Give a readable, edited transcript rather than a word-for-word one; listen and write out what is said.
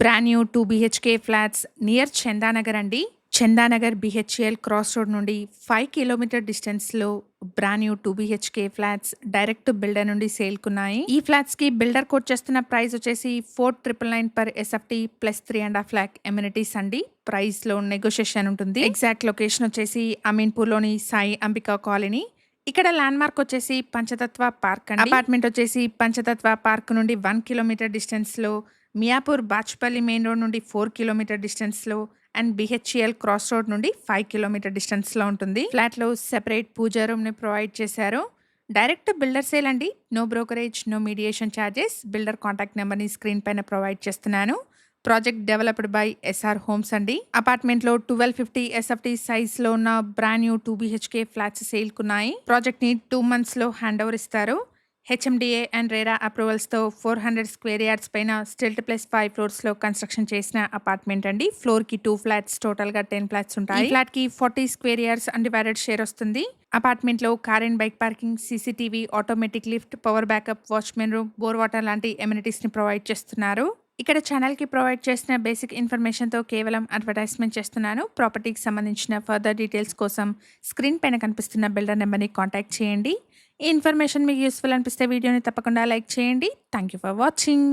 Brand new 2 BHK flats near Chandanagar అండి. Chandanagar BHL cross road నుండి 5 kilometre డిస్టెన్స్లో brand new 2 BHK flats direct builder నుండి సేల్కున్నాయి. ఈ ఫ్లాట్స్ కి బిల్డర్ కోట్ చేస్తున్న ప్రైస్ వచ్చేసి 4,999 per SFT plus 3.5 lakh amenities అండి. ప్రైస్ లో నెగోషియేషన్ ఉంటుంది. ఎగ్జాక్ట్ లొకేషన్ వచ్చేసి అమీన్పూర్లోని సాయి అంబికా కాలనీ. ఇక్కడ ల్యాండ్ మార్క్ వచ్చేసి పంచతత్వ పార్క్ అండి. అపార్ట్మెంట్ వచ్చేసి పంచతత్వ పార్క్ నుండి 1 కిలోమీటర్ డిస్టెన్స్ లో, మియాపూర్ బాచ్పల్లి మెయిన్ రోడ్ నుండి 4 కిలోమీటర్ డిస్టెన్స్ లో అండ్ బిహెచ్ఎల్ క్రాస్ రోడ్ నుండి 5 కిలోమీటర్ డిస్టెన్స్ లో ఉంటుంది. ఫ్లాట్ లో సెపరేట్ పూజా రూమ్ ని ప్రొవైడ్ చేశారు. డైరెక్ట్ బిల్డర్ సేల్ అండి. No brokerage, no mediation charges. Builder contact number ని స్క్రీన్ పైన ప్రొవైడ్ చేస్తున్నాను. Project developed by SR homes అండి. అపార్ట్మెంట్ లో 1250 ఎస్ఎఫ్టీ సైజ్ లో ఉన్న బ్రాండ్ న్యూ 2 బీహెచ్కే ఫ్లాట్స్ సేల్కున్నాయి. ప్రాజెక్ట్ ని 2 months లో హ్యాండ్ ఓవర్ ఇస్తారు. హెచ్ఎండిఏ అండ్ రేరా అప్రూవల్స్ తో 400 స్క్వేర్ యార్డ్స్ పైన స్టిల్ట్ ప్లస్ 5 floors లో కన్స్ట్రక్షన్ చేసిన అపార్ట్మెంట్ అండి. ఫ్లోర్ కి 2 ఫ్లాట్స్, టోటల్ గా 10 ఫ్లాట్స్ ఉంటాయి. ఈ ఫ్లాట్ కి 40 స్క్వేర్ యార్డ్స్ అన్డివైడెడ్ షేర్ వస్తుంది. అపార్ట్మెంట్ లో car and bike parking, CCTV, automatic lift, power backup, watchmen room, bore water లాంటి ఎమ్యూనిటీస్ ని ప్రొవైడ్ చేస్తున్నారు. ఇక్కడ ఛానల్ కి ప్రొవైడ్ చేసిన బేసిక్ ఇన్ఫర్మేషన్ తో కేవలం అడ్వర్టైజ్మెంట్ చేస్తున్నాను. ప్రాపర్టీకి సంబంధించిన ఫర్దర్ డీటెయిల్స్ కోసం స్క్రీన్ పైన కనిపిస్తున్న బిల్డర్ నెంబర్ని కాంటాక్ట్ చేయండి. ఈ ఇన్ఫర్మేషన్ మీకు యూస్ఫుల్ అనిపిస్తే వీడియోని తప్పకుండా లైక్ చేయండి. Thank you for watching.